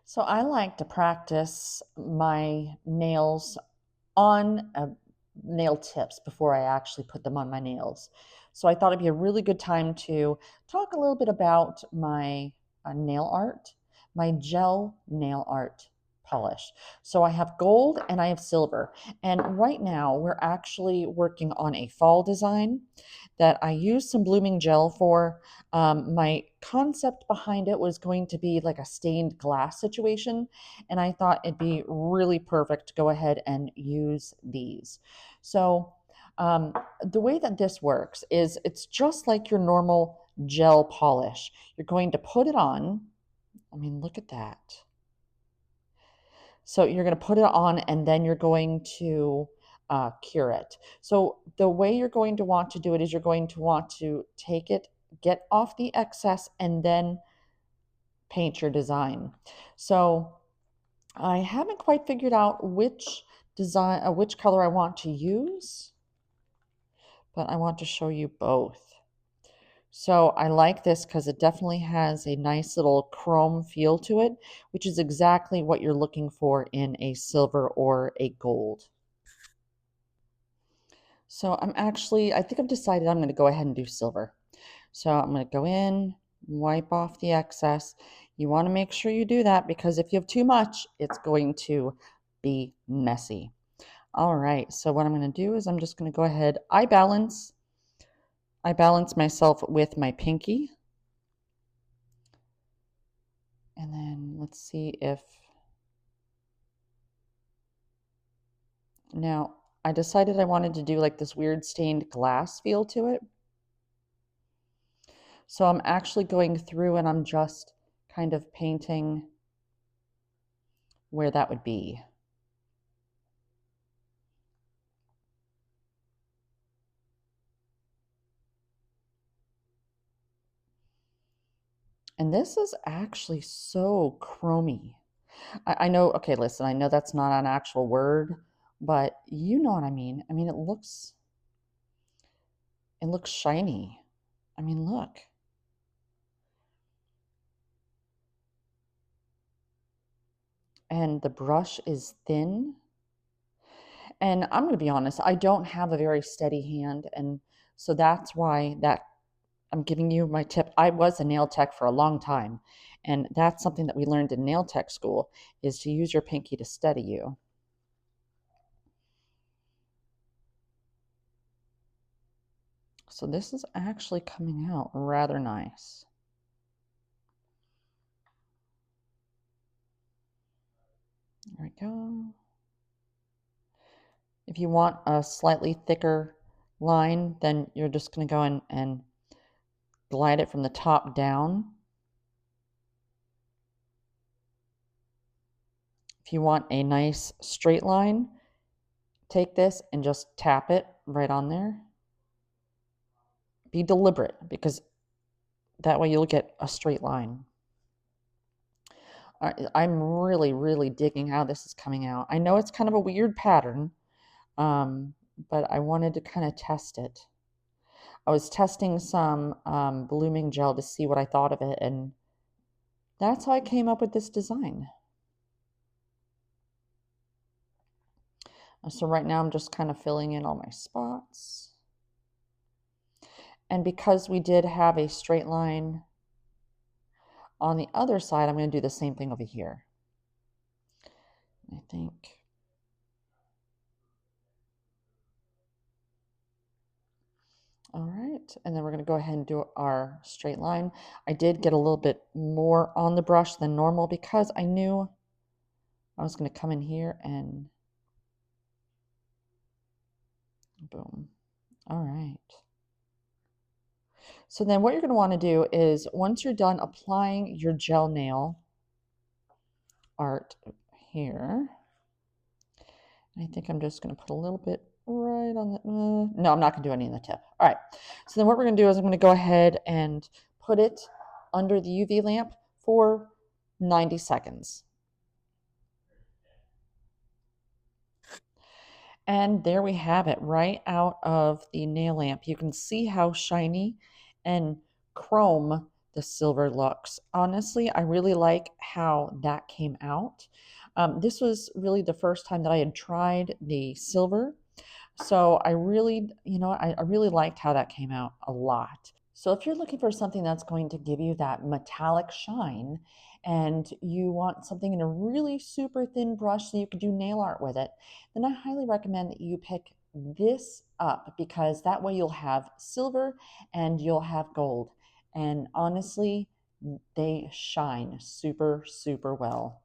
So I like to practice my nails on nail tips before I actually put them on my nails. So I thought it'd be a really good time to talk a little bit about my nail art, my gel nail art polish. So I have gold and I have silver. And right now we're actually working on a fall design that I used some blooming gel for. My concept behind it was going to be like a stained glass situation, and I thought it'd be really perfect to go ahead and use these. So, the way that this works is it's just like your normal gel polish. You're going to put it on. I mean, look at that. So you're going to put it on and then you're going to cure it. So the way you're going to want to do it is you're going to want to take it, get off the excess, and then paint your design. So I haven't quite figured out which color I want to use, but I want to show you both. So I like this because it definitely has a nice little chrome feel to it, which is exactly what you're looking for in a silver or a gold. So I think I've decided I'm going to go ahead and do silver. So I'm going to go in, wipe off the excess. You want to make sure you do that because if you have too much, it's going to be messy. All right, so what I'm going to do is I'm just going to go ahead, I balance myself with my pinky. And then let's see if, now I decided I wanted to do like this weird stained glass feel to it. So I'm actually going through and I'm just kind of painting where that would be. And this is actually so chromy. I know, okay, listen, I know that's not an actual word, but you know what I mean. I mean, it looks shiny. I mean, look. And the brush is thin. And I'm going to be honest, I don't have a very steady hand, and so that's why that I'm giving you my tip. I was a nail tech for a long time, and that's something that we learned in nail tech school is to use your pinky to steady you. So this is actually coming out rather nice. There we go. If you want a slightly thicker line, then you're just going to go in and glide it from the top down. If you want a nice straight line, take this and just tap it right on there. Be deliberate because that way you'll get a straight line. I'm really, really digging how this is coming out. I know it's kind of a weird pattern, um, but I wanted to kind of test it. I was testing some blooming gel to see what I thought of it, and that's how I came up with this design. So right now I'm just kind of filling in all my spots. And because we did have a straight line on the other side, I'm going to do the same thing over here. I think. All right, and then we're going to go ahead and do our straight line. I did get a little bit more on the brush than normal because I knew I was going to come in here and boom. All right. So then what you're going to want to do is once you're done applying your gel nail art here, I think I'm just going to put a little bit right on the, no, I'm not going to do any on the tip. All right. So then what we're going to do is I'm going to go ahead and put it under the UV lamp for 90 seconds. And there we have it right out of the nail lamp. You can see how shiny and chrome the silver looks. Honestly, I really like how that came out. This was really the first time that I had tried the silver. So I really, I really liked how that came out a lot. So if you're looking for something that's going to give you that metallic shine and you want something in a really super thin brush so you can do nail art with it, then I highly recommend that you pick this up because that way you'll have silver and you'll have gold. And honestly, they shine super, super well.